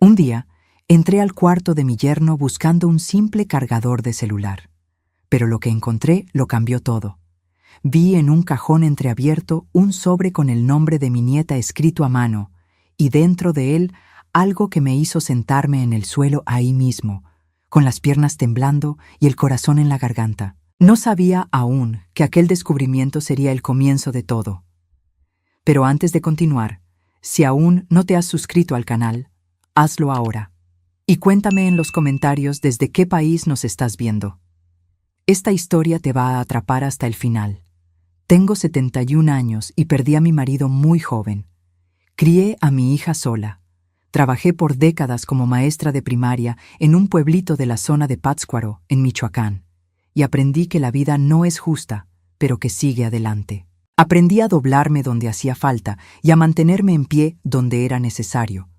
Un día, entré al cuarto de mi yerno buscando un simple cargador de celular. Pero lo que encontré lo cambió todo. Vi en un cajón entreabierto un sobre con el nombre de mi nieta escrito a mano, y dentro de él algo que me hizo sentarme en el suelo ahí mismo, con las piernas temblando y el corazón en la garganta. No sabía aún que aquel descubrimiento sería el comienzo de todo. Pero antes de continuar, si aún no te has suscrito al canal, hazlo ahora. Y cuéntame en los comentarios desde qué país nos estás viendo. Esta historia te va a atrapar hasta el final. Tengo 71 años y perdí a mi marido muy joven. Crié a mi hija sola. Trabajé por décadas como maestra de primaria en un pueblito de la zona de Pátzcuaro, en Michoacán, y aprendí que la vida no es justa, pero que sigue adelante. Aprendí a doblarme donde hacía falta y a mantenerme en pie donde era necesario.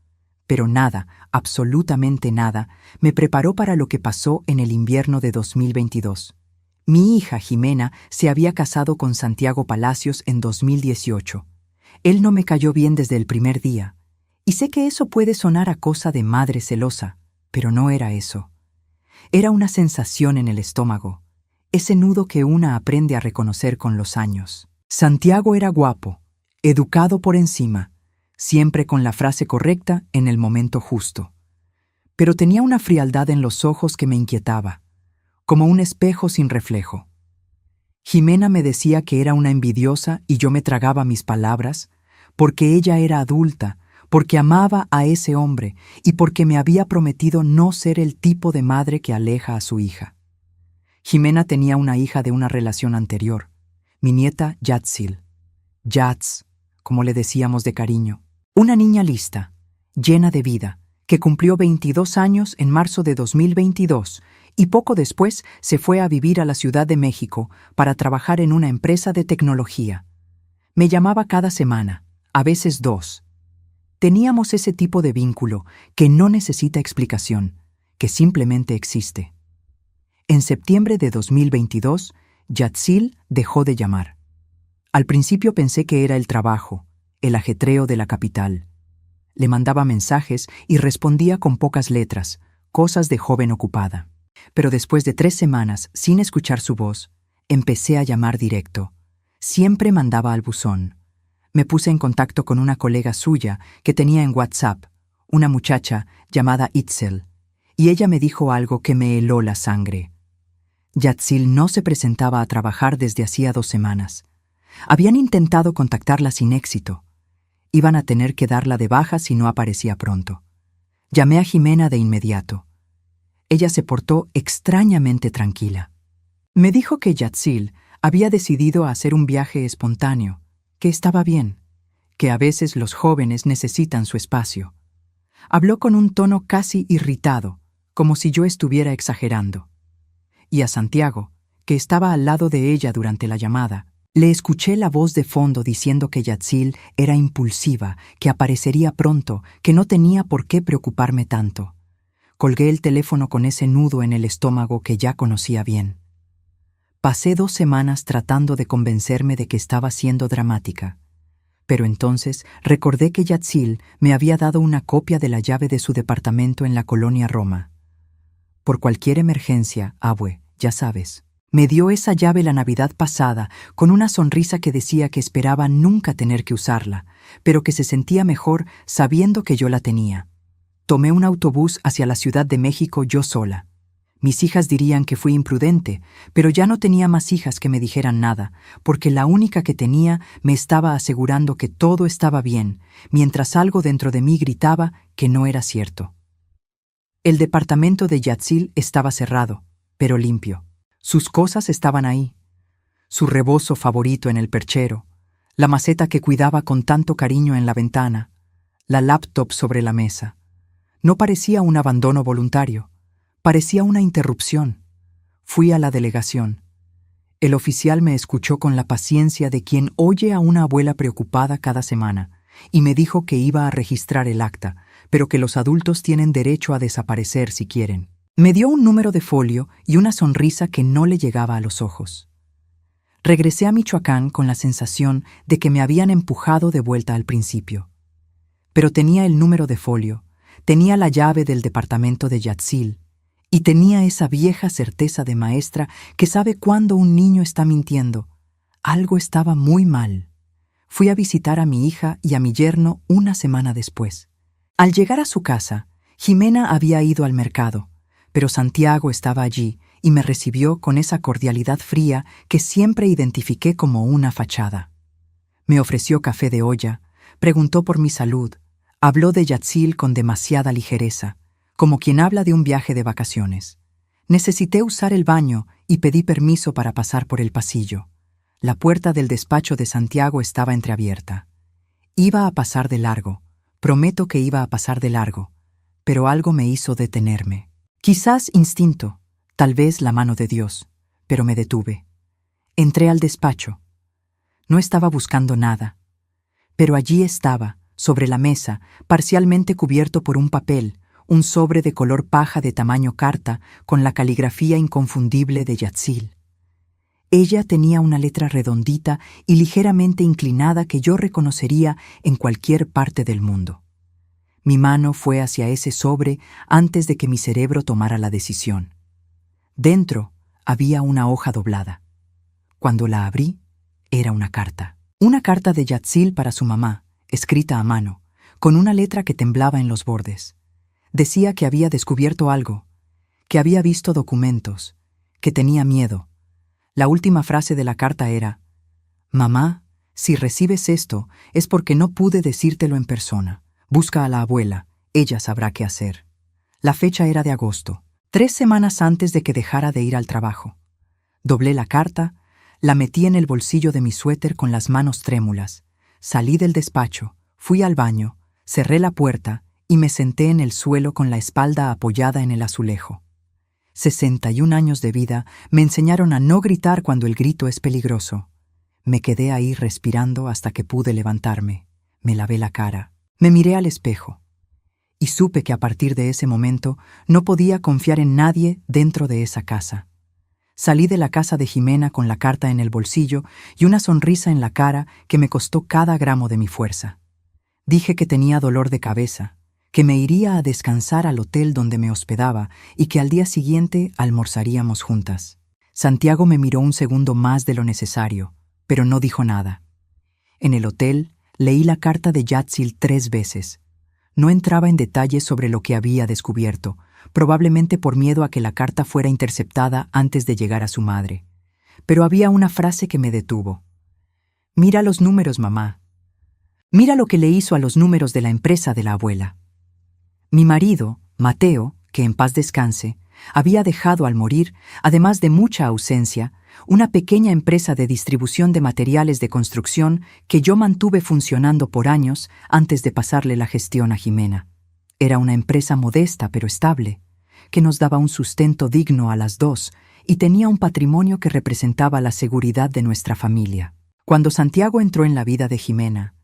Pero nada, absolutamente nada, me preparó para lo que pasó en el invierno de 2022. Mi hija Jimena se había casado con Santiago Palacios en 2018. Él no me cayó bien desde el primer día. Y sé que eso puede sonar a cosa de madre celosa, pero no era eso. Era una sensación en el estómago, ese nudo que una aprende a reconocer con los años. Santiago era guapo, educado por encima, siempre con la frase correcta en el momento justo. Pero tenía una frialdad en los ojos que me inquietaba, como un espejo sin reflejo. Jimena me decía que era una envidiosa y yo me tragaba mis palabras, porque ella era adulta, porque amaba a ese hombre y porque me había prometido no ser el tipo de madre que aleja a su hija. Jimena tenía una hija de una relación anterior, mi nieta Yatsil, Yats, como le decíamos de cariño. Una niña lista, llena de vida, que cumplió 22 años en marzo de 2022 y poco después se fue a vivir a la Ciudad de México para trabajar en una empresa de tecnología. Me llamaba cada semana, a veces 2. Teníamos ese tipo de vínculo que no necesita explicación, que simplemente existe. En septiembre de 2022, Yatsil dejó de llamar. Al principio pensé que era el trabajo, el ajetreo de la capital. Le mandaba mensajes y respondía con pocas letras, cosas de joven ocupada. Pero después de 3 semanas sin escuchar su voz, empecé a llamar directo. Siempre mandaba al buzón. Me puse en contacto con una colega suya que tenía en WhatsApp, una muchacha llamada Itzel, y ella me dijo algo que me heló la sangre. Yatsil no se presentaba a trabajar desde hacía 2 semanas. Habían intentado contactarla sin éxito. Iban a tener que darla de baja si no aparecía pronto. Llamé a Jimena de inmediato. Ella se portó extrañamente tranquila. Me dijo que Yatsil había decidido hacer un viaje espontáneo, que estaba bien, que a veces los jóvenes necesitan su espacio. Habló con un tono casi irritado, como si yo estuviera exagerando. Y a Santiago, que estaba al lado de ella durante la llamada, le escuché la voz de fondo diciendo que Yatsil era impulsiva, que aparecería pronto, que no tenía por qué preocuparme tanto. Colgué el teléfono con ese nudo en el estómago que ya conocía bien. Pasé 2 semanas tratando de convencerme de que estaba siendo dramática. Pero entonces recordé que Yatsil me había dado una copia de la llave de su departamento en la colonia Roma. Por cualquier emergencia, abue, ya sabes. Me dio esa llave la Navidad pasada, con una sonrisa que decía que esperaba nunca tener que usarla, pero que se sentía mejor sabiendo que yo la tenía. Tomé un autobús hacia la Ciudad de México yo sola. Mis hijas dirían que fui imprudente, pero ya no tenía más hijas que me dijeran nada, porque la única que tenía me estaba asegurando que todo estaba bien, mientras algo dentro de mí gritaba que no era cierto. El departamento de Yatsil estaba cerrado, pero limpio. Sus cosas estaban ahí. Su rebozo favorito en el perchero, la maceta que cuidaba con tanto cariño en la ventana, la laptop sobre la mesa. No parecía un abandono voluntario, parecía una interrupción. Fui a la delegación. El oficial me escuchó con la paciencia de quien oye a una abuela preocupada cada semana y me dijo que iba a registrar el acta, pero que los adultos tienen derecho a desaparecer si quieren. Me dio un número de folio y una sonrisa que no le llegaba a los ojos. Regresé a Michoacán con la sensación de que me habían empujado de vuelta al principio. Pero tenía el número de folio, Tenía la llave del departamento de Yatzil y tenía esa vieja certeza de maestra que sabe cuándo un niño está mintiendo. Algo estaba muy mal. Fui a visitar a mi hija y a mi yerno una semana después. Al llegar a su casa, Jimena había ido al mercado, pero Santiago estaba allí y me recibió con esa cordialidad fría que siempre identifiqué como una fachada. Me ofreció café de olla, preguntó por mi salud, habló de Yatzil con demasiada ligereza, como quien habla de un viaje de vacaciones. Necesité usar el baño y pedí permiso para pasar por el pasillo. La puerta del despacho de Santiago estaba entreabierta. Iba a pasar de largo, prometo que iba a pasar de largo, pero algo me hizo detenerme. Quizás instinto, tal vez la mano de Dios, pero me detuve. Entré al despacho. No estaba buscando nada, pero allí estaba, sobre la mesa, parcialmente cubierto por un papel, un sobre de color paja de tamaño carta con la caligrafía inconfundible de Yatzil. Ella tenía una letra redondita y ligeramente inclinada que yo reconocería en cualquier parte del mundo. Mi mano fue hacia ese sobre antes de que mi cerebro tomara la decisión. Dentro había una hoja doblada. Cuando la abrí, era una carta. Una carta de Yatzil para su mamá, escrita a mano, con una letra que temblaba en los bordes. Decía que había descubierto algo, que había visto documentos, que tenía miedo. La última frase de la carta era: «Mamá, si recibes esto es porque no pude decírtelo en persona. Busca a la abuela, ella sabrá qué hacer». La fecha era de agosto, 3 semanas antes de que dejara de ir al trabajo. Doblé la carta, la metí en el bolsillo de mi suéter con las manos trémulas, salí del despacho, fui al baño, cerré la puerta y me senté en el suelo con la espalda apoyada en el azulejo. 61 años de vida me enseñaron a no gritar cuando el grito es peligroso. Me quedé ahí respirando hasta que pude levantarme. Me lavé la cara. Me miré al espejo. Y supe que a partir de ese momento no podía confiar en nadie dentro de esa casa. Salí de la casa de Jimena con la carta en el bolsillo y una sonrisa en la cara que me costó cada gramo de mi fuerza. Dije que tenía dolor de cabeza, que me iría a descansar al hotel donde me hospedaba y que al día siguiente almorzaríamos juntas. Santiago me miró un segundo más de lo necesario, pero no dijo nada. En el hotel leí la carta de Yatzil 3 veces. No entraba en detalles sobre lo que había descubierto, probablemente por miedo a que la carta fuera interceptada antes de llegar a su madre. Pero había una frase que me detuvo. «Mira los números, mamá. Mira lo que le hizo a los números de la empresa de la abuela». Mi marido, Mateo, que en paz descanse, había dejado al morir, además de mucha ausencia, una pequeña empresa de distribución de materiales de construcción que yo mantuve funcionando por años antes de pasarle la gestión a Jimena. Era una empresa modesta pero estable, que nos daba un sustento digno a las dos y tenía un patrimonio que representaba la seguridad de nuestra familia. Cuando Santiago entró en la vida de Jimena,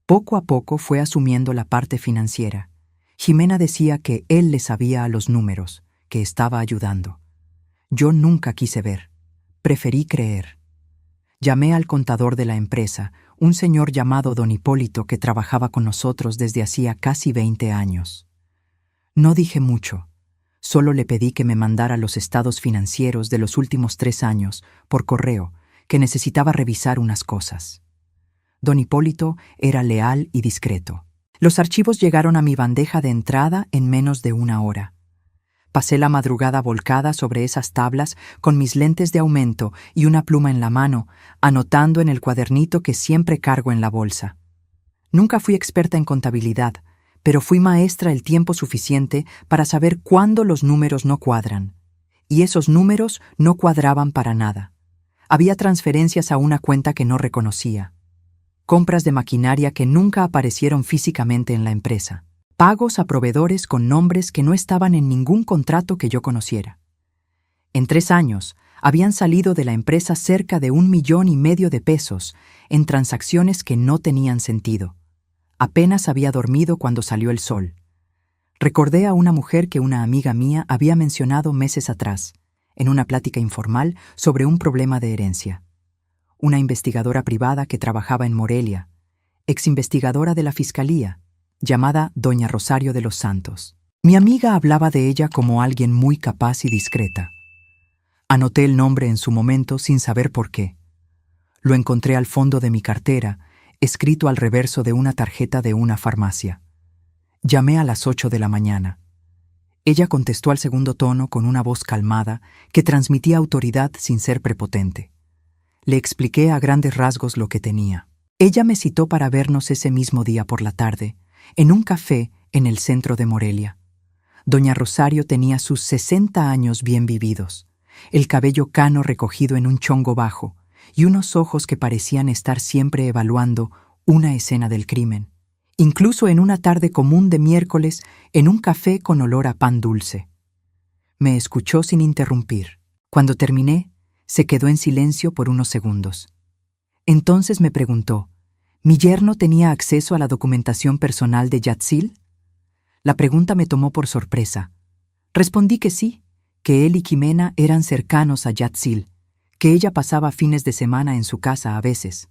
poco a poco fue asumiendo la parte financiera. Jimena decía que él le sabía a los números, que estaba ayudando. Yo nunca quise ver. Preferí creer. Llamé al contador de la empresa, un señor llamado don Hipólito que trabajaba con nosotros desde hacía casi 20 años. No dije mucho. Solo le pedí que me mandara los estados financieros de los últimos 3 años, por correo, que necesitaba revisar unas cosas. Don Hipólito era leal y discreto. Los archivos llegaron a mi bandeja de entrada en menos de 1 hora. Pasé la madrugada volcada sobre esas tablas con mis lentes de aumento y una pluma en la mano, anotando en el cuadernito que siempre cargo en la bolsa. Nunca fui experta en contabilidad, pero fui maestra el tiempo suficiente para saber cuándo los números no cuadran. Y esos números no cuadraban para nada. Había transferencias a una cuenta que no reconocía. Compras de maquinaria que nunca aparecieron físicamente en la empresa. Pagos a proveedores con nombres que no estaban en ningún contrato que yo conociera. En 3 años, habían salido de la empresa cerca de 1,5 millones de pesos en transacciones que no tenían sentido. Apenas había dormido cuando salió el sol. Recordé a una mujer que una amiga mía había mencionado meses atrás, en una plática informal sobre un problema de herencia. Una investigadora privada que trabajaba en Morelia, exinvestigadora de la Fiscalía, llamada Doña Rosario de los Santos. Mi amiga hablaba de ella como alguien muy capaz y discreta. Anoté el nombre en su momento sin saber por qué. Lo encontré al fondo de mi cartera, escrito al reverso de una tarjeta de una farmacia. Llamé a las 8 de la mañana. Ella contestó al segundo tono con una voz calmada que transmitía autoridad sin ser prepotente. Le expliqué a grandes rasgos lo que tenía. Ella me citó para vernos ese mismo día por la tarde, en un café en el centro de Morelia. Doña Rosario tenía sus 60 años bien vividos, el cabello cano recogido en un chongo bajo y unos ojos que parecían estar siempre evaluando una escena del crimen, incluso en una tarde común de miércoles en un café con olor a pan dulce. Me escuchó sin interrumpir. Cuando terminé, se quedó en silencio por unos segundos. Entonces me preguntó, ¿mi yerno tenía acceso a la documentación personal de Yatzil? La pregunta me tomó por sorpresa. Respondí que sí, que él y Jimena eran cercanos a Yatzil, que ella pasaba fines de semana en su casa a veces.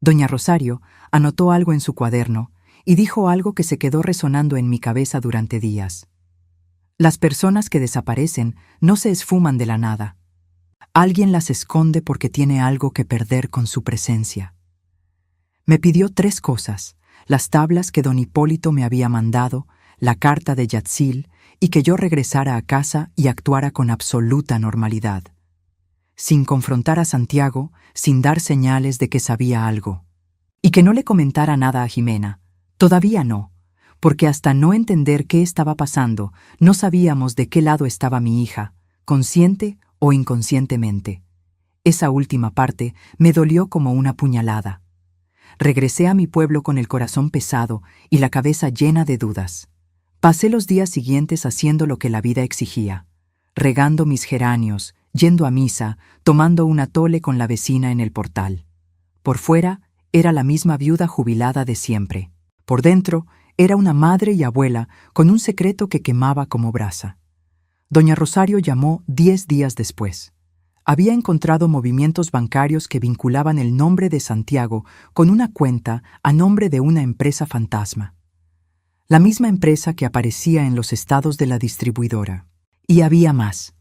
Doña Rosario anotó algo en su cuaderno y dijo algo que se quedó resonando en mi cabeza durante días. Las personas que desaparecen no se esfuman de la nada. Alguien las esconde porque tiene algo que perder con su presencia. Me pidió 3 cosas: las tablas que don Hipólito me había mandado, la carta de Yatzil y que yo regresara a casa y actuara con absoluta normalidad, sin confrontar a Santiago, sin dar señales de que sabía algo. Y que no le comentara nada a Jimena. Todavía no, porque hasta no entender qué estaba pasando, no sabíamos de qué lado estaba mi hija, consciente o inconscientemente. Esa última parte me dolió como una puñalada. Regresé a mi pueblo con el corazón pesado y la cabeza llena de dudas. Pasé los días siguientes haciendo lo que la vida exigía, regando mis geranios, yendo a misa, tomando un atole con la vecina en el portal. Por fuera, era la misma viuda jubilada de siempre. Por dentro, era una madre y abuela con un secreto que quemaba como brasa. Doña Rosario llamó 10 días después. Había encontrado movimientos bancarios que vinculaban el nombre de Santiago con una cuenta a nombre de una empresa fantasma. La misma empresa que aparecía en los estados de la distribuidora. Y había más.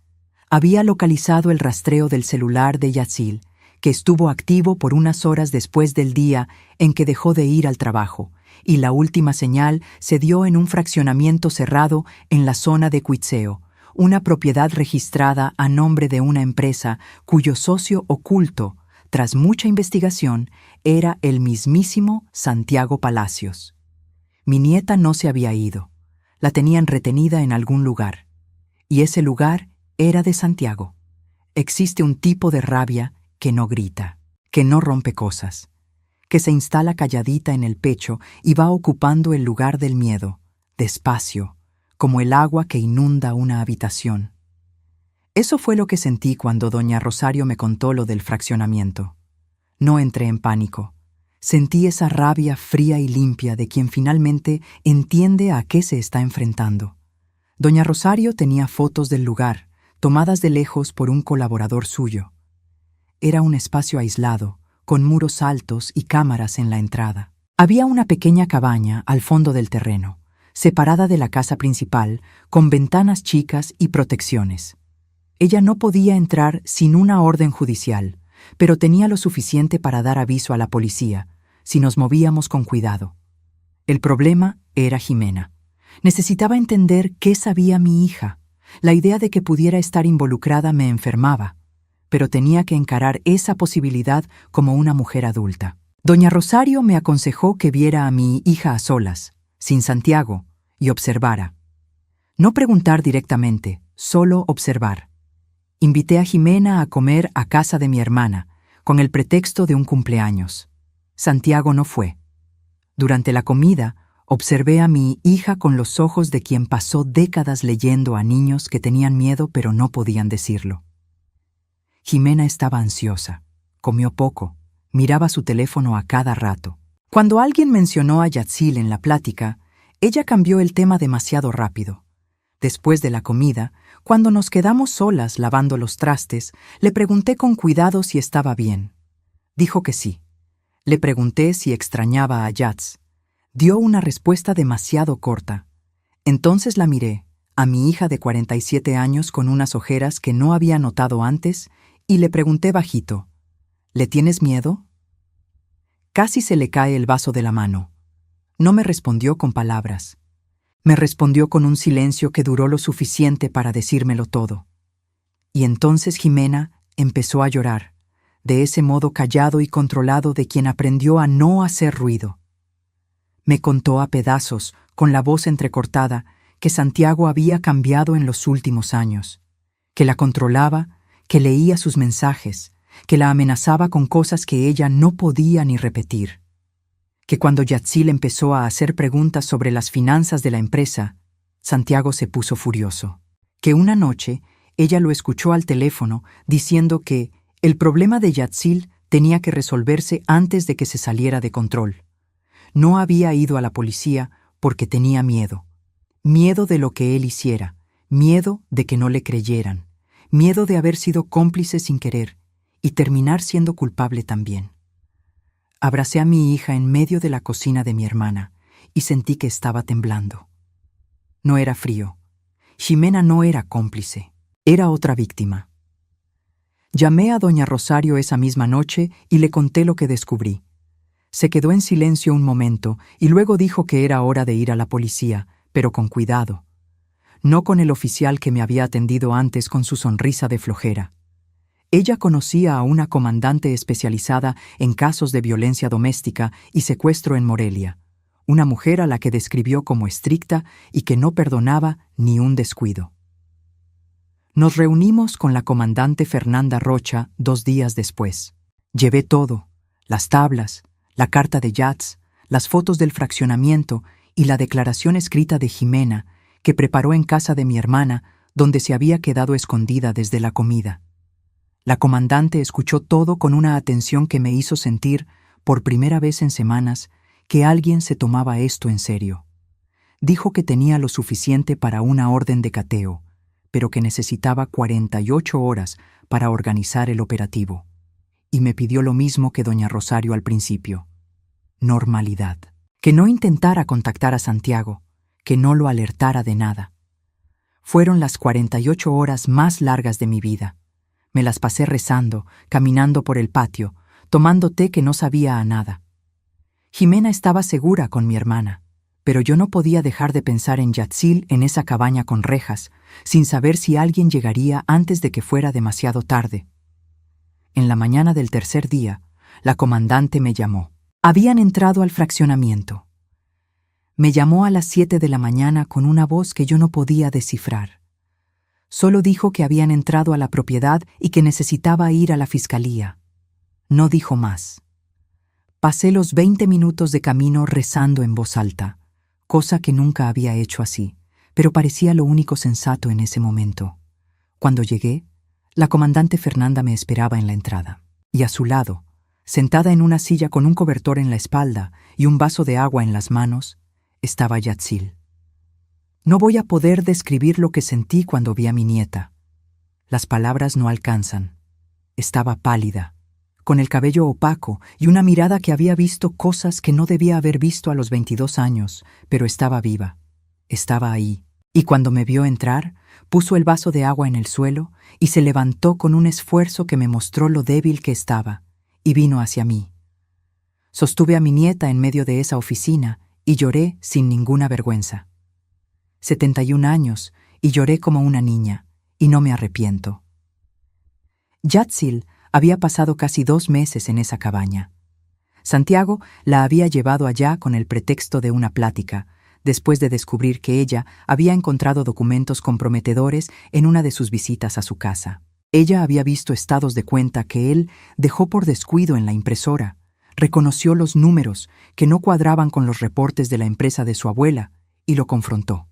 Había localizado el rastreo del celular de Yatzil, que estuvo activo por unas horas después del día en que dejó de ir al trabajo, y la última señal se dio en un fraccionamiento cerrado en la zona de Cuitzeo, una propiedad registrada a nombre de una empresa cuyo socio oculto, tras mucha investigación, era el mismísimo Santiago Palacios. Mi nieta no se había ido. La tenían retenida en algún lugar. Y ese lugar era de Santiago. Existe un tipo de rabia que no grita, que no rompe cosas, que se instala calladita en el pecho y va ocupando el lugar del miedo, despacio, como el agua que inunda una habitación. Eso fue lo que sentí cuando doña Rosario me contó lo del fraccionamiento. No entré en pánico. Sentí esa rabia fría y limpia de quien finalmente entiende a qué se está enfrentando. Doña Rosario tenía fotos del lugar, tomadas de lejos por un colaborador suyo. Era un espacio aislado, con muros altos y cámaras en la entrada. Había una pequeña cabaña al fondo del terreno, separada de la casa principal, con ventanas chicas y protecciones. Ella no podía entrar sin una orden judicial, pero tenía lo suficiente para dar aviso a la policía, si nos movíamos con cuidado. El problema era Jimena. Necesitaba entender qué sabía mi hija. La idea de que pudiera estar involucrada me enfermaba, pero tenía que encarar esa posibilidad como una mujer adulta. Doña Rosario me aconsejó que viera a mi hija a solas, sin Santiago, y observara. No preguntar directamente, solo observar. Invité a Jimena a comer a casa de mi hermana, con el pretexto de un cumpleaños. Santiago no fue. Durante la comida, observé a mi hija con los ojos de quien pasó décadas leyendo a niños que tenían miedo pero no podían decirlo. Jimena estaba ansiosa, comió poco, miraba su teléfono a cada rato. Cuando alguien mencionó a Yatzil en la plática, ella cambió el tema demasiado rápido. Después de la comida, cuando nos quedamos solas lavando los trastes, le pregunté con cuidado si estaba bien. Dijo que sí. Le pregunté si extrañaba a Yatz. Dio una respuesta demasiado corta. Entonces la miré, a mi hija de 47 años con unas ojeras que no había notado antes, y le pregunté bajito, ¿le tienes miedo? Casi se le cae el vaso de la mano. No me respondió con palabras. Me respondió con un silencio que duró lo suficiente para decírmelo todo. Y entonces Jimena empezó a llorar, de ese modo callado y controlado de quien aprendió a no hacer ruido. Me contó a pedazos, con la voz entrecortada, que Santiago había cambiado en los últimos años, que la controlaba, que leía sus mensajes, que la amenazaba con cosas que ella no podía ni repetir, que cuando Yatzil empezó a hacer preguntas sobre las finanzas de la empresa, Santiago se puso furioso, que una noche ella lo escuchó al teléfono diciendo que el problema de Yatzil tenía que resolverse antes de que se saliera de control. No había ido a la policía porque tenía miedo. Miedo de lo que él hiciera, miedo de que no le creyeran, miedo de haber sido cómplice sin querer y terminar siendo culpable también. Abracé a mi hija en medio de la cocina de mi hermana y sentí que estaba temblando. No era frío. Ximena no era cómplice, era otra víctima. Llamé a doña Rosario esa misma noche y le conté lo que descubrí. Se quedó en silencio un momento y luego dijo que era hora de ir a la policía, pero con cuidado. No con el oficial que me había atendido antes con su sonrisa de flojera. Ella conocía a una comandante especializada en casos de violencia doméstica y secuestro en Morelia, una mujer a la que describió como estricta y que no perdonaba ni un descuido. Nos reunimos con la comandante Fernanda Rocha 2 días después. Llevé todo, las tablas, la carta de Yats, las fotos del fraccionamiento y la declaración escrita de Jimena, que preparó en casa de mi hermana, donde se había quedado escondida desde la comida. La comandante escuchó todo con una atención que me hizo sentir, por primera vez en semanas, que alguien se tomaba esto en serio. Dijo que tenía lo suficiente para una orden de cateo, pero que necesitaba 48 horas para organizar el operativo. Y me pidió lo mismo que doña Rosario al principio. Normalidad. Que no intentara contactar a Santiago, que no lo alertara de nada. Fueron las 48 horas más largas de mi vida. Me las pasé rezando, caminando por el patio, tomando té que no sabía a nada. Jimena estaba segura con mi hermana, pero yo no podía dejar de pensar en Yatzil en esa cabaña con rejas, sin saber si alguien llegaría antes de que fuera demasiado tarde. En la mañana del tercer día, la comandante me llamó. Habían entrado al fraccionamiento. Me llamó a las 7 de la mañana con una voz que yo no podía descifrar. Solo dijo que habían entrado a la propiedad y que necesitaba ir a la fiscalía. No dijo más. Pasé los 20 minutos de camino rezando en voz alta, cosa que nunca había hecho así, pero parecía lo único sensato en ese momento. Cuando llegué, la comandante Fernanda me esperaba en la entrada, y a su lado, sentada en una silla con un cobertor en la espalda y un vaso de agua en las manos, estaba Yatzil. No voy a poder describir lo que sentí cuando vi a mi nieta. Las palabras no alcanzan. Estaba pálida, con el cabello opaco y una mirada que había visto cosas que no debía haber visto a los 22 años, pero estaba viva. Estaba ahí. Y cuando me vio entrar, puso el vaso de agua en el suelo y se levantó con un esfuerzo que me mostró lo débil que estaba, y vino hacia mí. Sostuve a mi nieta en medio de esa oficina y lloré sin ninguna vergüenza. 71 años, y lloré como una niña, y no me arrepiento. Yatzil había pasado casi 2 meses en esa cabaña. Santiago la había llevado allá con el pretexto de una plática, después de descubrir que ella había encontrado documentos comprometedores en una de sus visitas a su casa. Ella había visto estados de cuenta que él dejó por descuido en la impresora, reconoció los números que no cuadraban con los reportes de la empresa de su abuela y lo confrontó.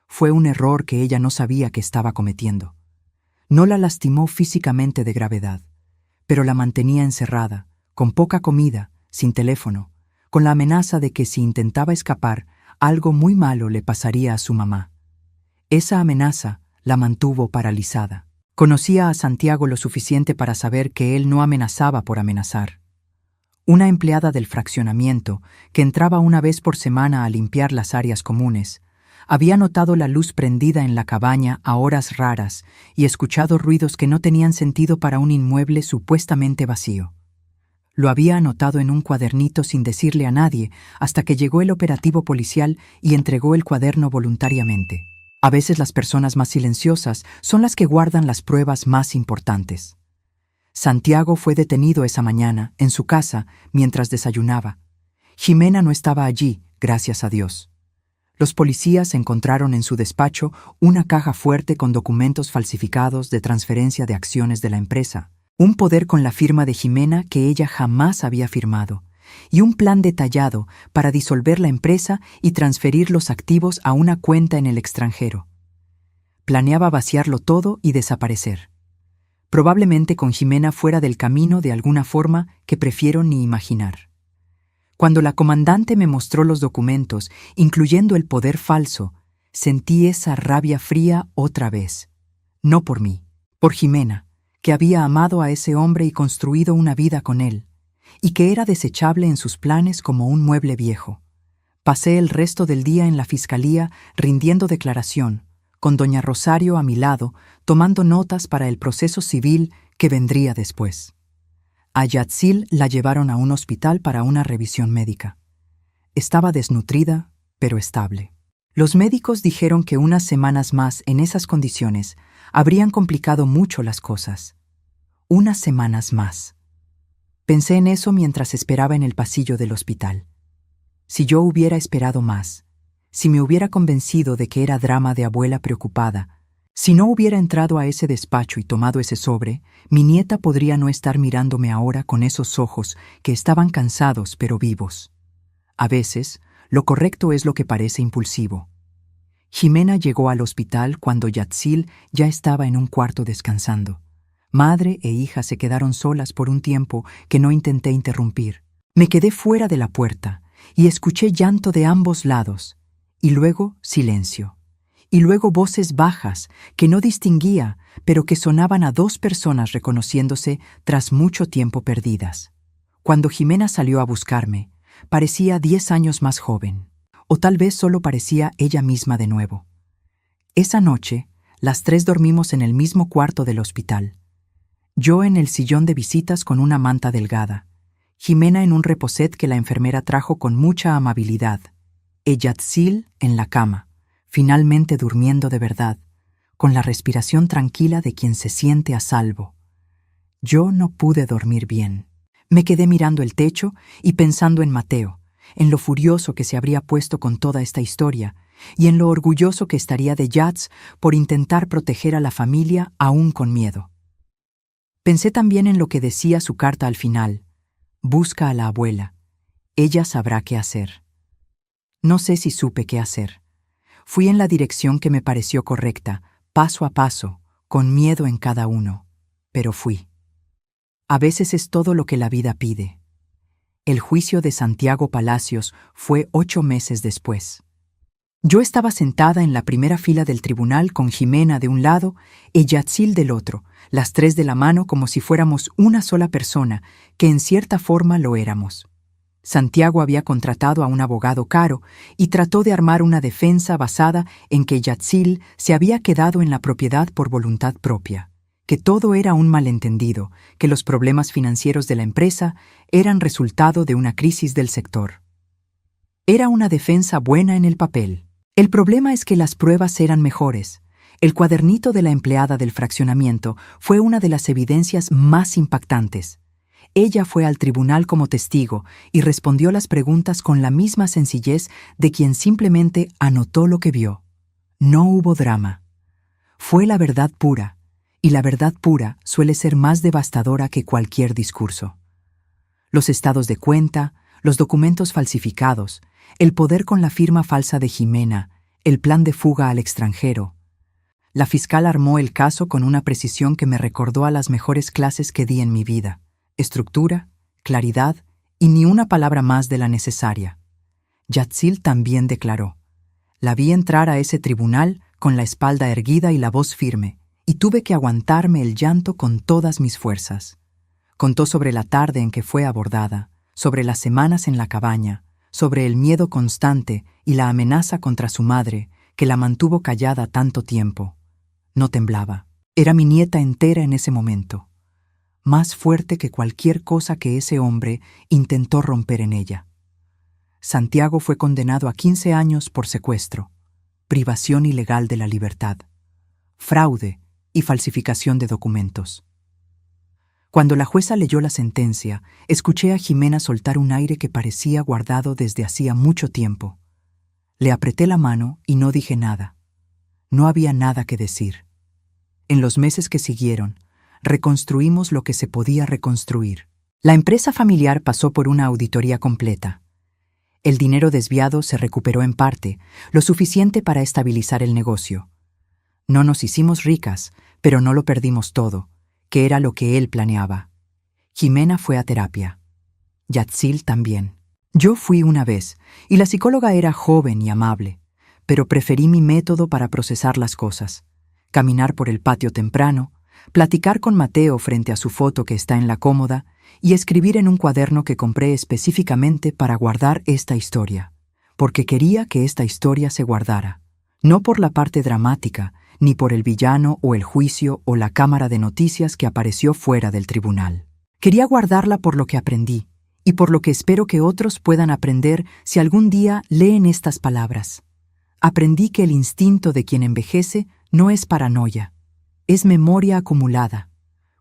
Fue un error que ella no sabía que estaba cometiendo. No la lastimó físicamente de gravedad, pero la mantenía encerrada, con poca comida, sin teléfono, con la amenaza de que si intentaba escapar, algo muy malo le pasaría a su mamá. Esa amenaza la mantuvo paralizada. Conocía a Santiago lo suficiente para saber que él no amenazaba por amenazar. Una empleada del fraccionamiento, que entraba una vez por semana a limpiar las áreas comunes, Había notado la luz prendida en la cabaña a horas raras y escuchado ruidos que no tenían sentido para un inmueble supuestamente vacío. Lo había anotado en un cuadernito sin decirle a nadie hasta que llegó el operativo policial y entregó el cuaderno voluntariamente. A veces las personas más silenciosas son las que guardan las pruebas más importantes. Santiago fue detenido esa mañana, en su casa, mientras desayunaba. Jimena no estaba allí, gracias a Dios. Los policías encontraron en su despacho una caja fuerte con documentos falsificados de transferencia de acciones de la empresa, un poder con la firma de Jimena que ella jamás había firmado, y un plan detallado para disolver la empresa y transferir los activos a una cuenta en el extranjero. Planeaba vaciarlo todo y desaparecer. Probablemente con Jimena fuera del camino de alguna forma que prefiero ni imaginar. Cuando la comandante me mostró los documentos, incluyendo el poder falso, sentí esa rabia fría otra vez. No por mí, por Jimena, que había amado a ese hombre y construido una vida con él, y que era desechable en sus planes como un mueble viejo. Pasé el resto del día en la fiscalía rindiendo declaración, con doña Rosario a mi lado, tomando notas para el proceso civil que vendría después. A Yatzil la llevaron a un hospital para una revisión médica. Estaba desnutrida, pero estable. Los médicos dijeron que unas semanas más en esas condiciones habrían complicado mucho las cosas. Unas semanas más. Pensé en eso mientras esperaba en el pasillo del hospital. Si yo hubiera esperado más, si me hubiera convencido de que era drama de abuela preocupada, si no hubiera entrado a ese despacho y tomado ese sobre, mi nieta podría no estar mirándome ahora con esos ojos que estaban cansados pero vivos. A veces, lo correcto es lo que parece impulsivo. Jimena llegó al hospital cuando Yatzil ya estaba en un cuarto descansando. Madre e hija se quedaron solas por un tiempo que no intenté interrumpir. Me quedé fuera de la puerta y escuché llanto de ambos lados, y luego silencio. Y luego voces bajas que no distinguía, pero que sonaban a dos personas reconociéndose tras mucho tiempo perdidas. Cuando Jimena salió a buscarme, parecía 10 años más joven, o tal vez solo parecía ella misma de nuevo. Esa noche, las tres dormimos en el mismo cuarto del hospital. Yo en el sillón de visitas con una manta delgada, Jimena en un reposet que la enfermera trajo con mucha amabilidad, y Yatzil en la cama, finalmente durmiendo de verdad, con la respiración tranquila de quien se siente a salvo. Yo no pude dormir bien. Me quedé mirando el techo y pensando en Mateo, en lo furioso que se habría puesto con toda esta historia, y en lo orgulloso que estaría de Yatz por intentar proteger a la familia aún con miedo. Pensé también en lo que decía su carta al final: busca a la abuela, ella sabrá qué hacer. No sé si supe qué hacer. Fui en la dirección que me pareció correcta, paso a paso, con miedo en cada uno, pero fui. A veces es todo lo que la vida pide. El juicio de Santiago Palacios fue 8 meses después. Yo estaba sentada en la primera fila del tribunal con Jimena de un lado y Yatzil del otro, las tres de la mano como si fuéramos una sola persona, que en cierta forma lo éramos. Santiago había contratado a un abogado caro y trató de armar una defensa basada en que Yatzil se había quedado en la propiedad por voluntad propia, que todo era un malentendido, que los problemas financieros de la empresa eran resultado de una crisis del sector. Era una defensa buena en el papel. El problema es que las pruebas eran mejores. El cuadernito de la empleada del fraccionamiento fue una de las evidencias más impactantes. Ella fue al tribunal como testigo y respondió las preguntas con la misma sencillez de quien simplemente anotó lo que vio. No hubo drama. Fue la verdad pura, y la verdad pura suele ser más devastadora que cualquier discurso. Los estados de cuenta, los documentos falsificados, el poder con la firma falsa de Jimena, el plan de fuga al extranjero. La fiscal armó el caso con una precisión que me recordó a las mejores clases que di en mi vida. Estructura, claridad y ni una palabra más de la necesaria. Yatzil también declaró. La vi entrar a ese tribunal con la espalda erguida y la voz firme, y tuve que aguantarme el llanto con todas mis fuerzas. Contó sobre la tarde en que fue abordada, sobre las semanas en la cabaña, sobre el miedo constante y la amenaza contra su madre, que la mantuvo callada tanto tiempo. No temblaba. Era mi nieta entera en ese momento, más fuerte que cualquier cosa que ese hombre intentó romper en ella. Santiago fue condenado a 15 años por secuestro, privación ilegal de la libertad, fraude y falsificación de documentos. Cuando la jueza leyó la sentencia, escuché a Jimena soltar un aire que parecía guardado desde hacía mucho tiempo. Le apreté la mano y no dije nada. No había nada que decir. En los meses que siguieron, reconstruimos lo que se podía reconstruir. La empresa familiar pasó por una auditoría completa. El dinero desviado se recuperó en parte, lo suficiente para estabilizar el negocio. No nos hicimos ricas, pero no lo perdimos todo, que era lo que él planeaba. Jimena fue a terapia. Yatzil también. Yo fui una vez, y la psicóloga era joven y amable, pero preferí mi método para procesar las cosas. Caminar por el patio temprano, platicar con Mateo frente a su foto que está en la cómoda y escribir en un cuaderno que compré específicamente para guardar esta historia, porque quería que esta historia se guardara, no por la parte dramática, ni por el villano o el juicio o la cámara de noticias que apareció fuera del tribunal. Quería guardarla por lo que aprendí y por lo que espero que otros puedan aprender si algún día leen estas palabras. Aprendí que el instinto de quien envejece no es paranoia, es memoria acumulada.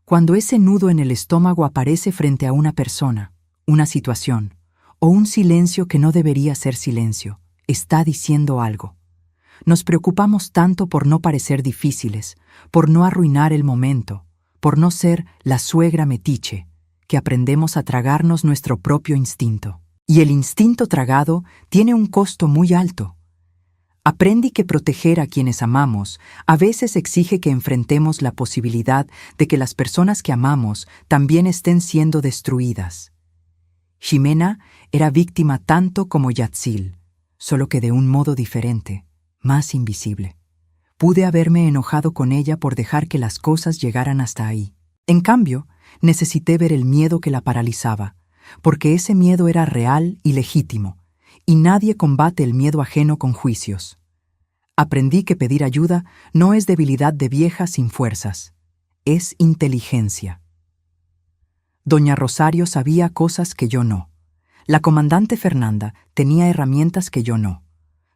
Cuando ese nudo en el estómago aparece frente a una persona, una situación, o un silencio que no debería ser silencio, está diciendo algo. Nos preocupamos tanto por no parecer difíciles, por no arruinar el momento, por no ser la suegra metiche, que aprendemos a tragarnos nuestro propio instinto. Y el instinto tragado tiene un costo muy alto. Aprendí que proteger a quienes amamos a veces exige que enfrentemos la posibilidad de que las personas que amamos también estén siendo destruidas. Jimena era víctima tanto como Yatzil, solo que de un modo diferente, más invisible. Pude haberme enojado con ella por dejar que las cosas llegaran hasta ahí. En cambio, necesité ver el miedo que la paralizaba, porque ese miedo era real y legítimo, y nadie combate el miedo ajeno con juicios. Aprendí que pedir ayuda no es debilidad de vieja sin fuerzas, es inteligencia. Doña Rosario sabía cosas que yo no. La comandante Fernanda tenía herramientas que yo no.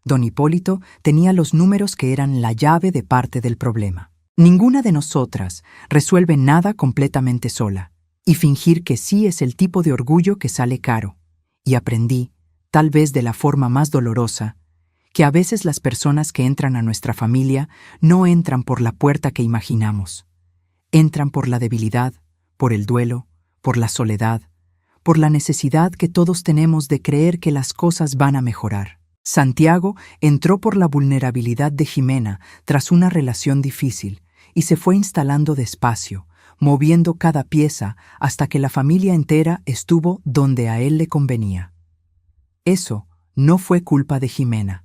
Don Hipólito tenía los números que eran la llave de parte del problema. Ninguna de nosotras resuelve nada completamente sola, y fingir que sí es el tipo de orgullo que sale caro. Y aprendí, tal vez de la forma más dolorosa, que a veces las personas que entran a nuestra familia no entran por la puerta que imaginamos. Entran por la debilidad, por el duelo, por la soledad, por la necesidad que todos tenemos de creer que las cosas van a mejorar. Santiago entró por la vulnerabilidad de Jimena tras una relación difícil y se fue instalando despacio, moviendo cada pieza hasta que la familia entera estuvo donde a él le convenía. Eso no fue culpa de Jimena.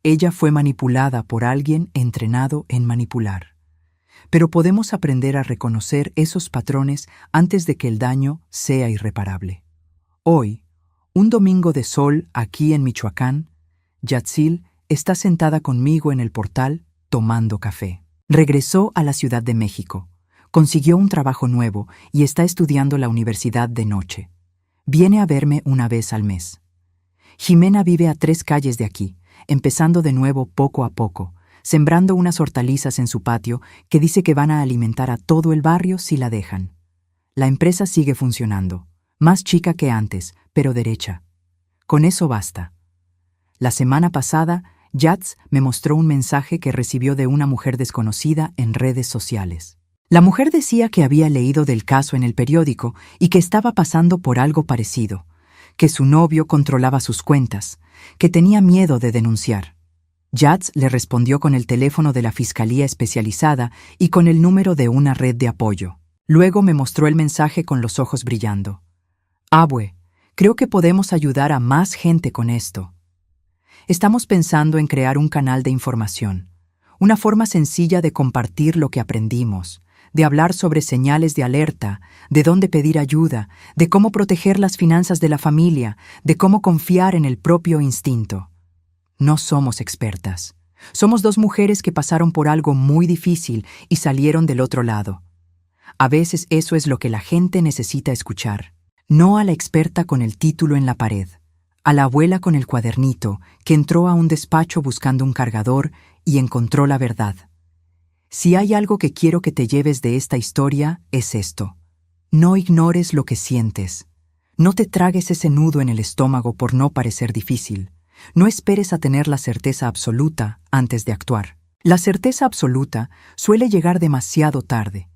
Ella fue manipulada por alguien entrenado en manipular. Pero podemos aprender a reconocer esos patrones antes de que el daño sea irreparable. Hoy, un domingo de sol aquí en Michoacán, Yatzil está sentada conmigo en el portal tomando café. Regresó a la Ciudad de México, consiguió un trabajo nuevo y está estudiando la universidad de noche. Viene a verme una vez al mes. Jimena vive a 3 calles de aquí, empezando de nuevo poco a poco, sembrando unas hortalizas en su patio que dice que van a alimentar a todo el barrio si la dejan. La empresa sigue funcionando, más chica que antes, pero derecha. Con eso basta. La semana pasada, Yatz me mostró un mensaje que recibió de una mujer desconocida en redes sociales. La mujer decía que había leído del caso en el periódico y que estaba pasando por algo parecido, que su novio controlaba sus cuentas, que tenía miedo de denunciar. Yatz le respondió con el teléfono de la Fiscalía Especializada y con el número de una red de apoyo. Luego me mostró el mensaje con los ojos brillando. Abue, creo que podemos ayudar a más gente con esto. Estamos pensando en crear un canal de información, una forma sencilla de compartir lo que aprendimos, de hablar sobre señales de alerta, de dónde pedir ayuda, de cómo proteger las finanzas de la familia, de cómo confiar en el propio instinto. No somos expertas, Somos dos mujeres que pasaron por algo muy difícil y salieron del otro lado. A veces eso es lo que la gente necesita escuchar. No a la experta con el título en la pared, a la abuela con el cuadernito que entró a un despacho buscando un cargador y encontró la verdad. Si hay algo que quiero que te lleves de esta historia, es esto. No ignores lo que sientes. No te tragues ese nudo en el estómago por no parecer difícil. No esperes a tener la certeza absoluta antes de actuar. La certeza absoluta suele llegar demasiado tarde.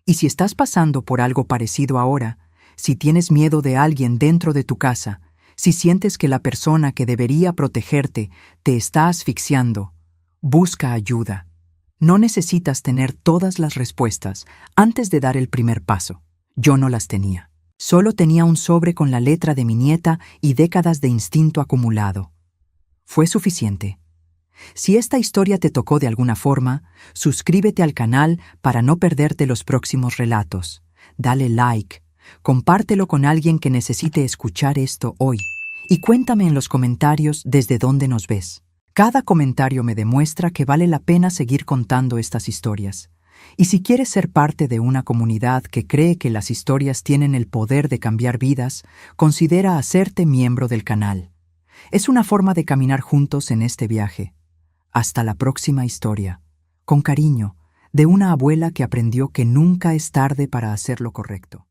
Y si estás pasando por algo parecido ahora, si tienes miedo de alguien dentro de tu casa, si sientes que la persona que debería protegerte te está asfixiando, busca ayuda. No necesitas tener todas las respuestas antes de dar el primer paso. Yo no las tenía. Solo tenía un sobre con la letra de mi nieta y décadas de instinto acumulado. Fue suficiente. Si esta historia te tocó de alguna forma, suscríbete al canal para no perderte los próximos relatos. Dale like, compártelo con alguien que necesite escuchar esto hoy y cuéntame en los comentarios desde dónde nos ves. Cada comentario me demuestra que vale la pena seguir contando estas historias. Y si quieres ser parte de una comunidad que cree que las historias tienen el poder de cambiar vidas, considera hacerte miembro del canal. Es una forma de caminar juntos en este viaje. Hasta la próxima historia. Con cariño, de una abuela que aprendió que nunca es tarde para hacer lo correcto.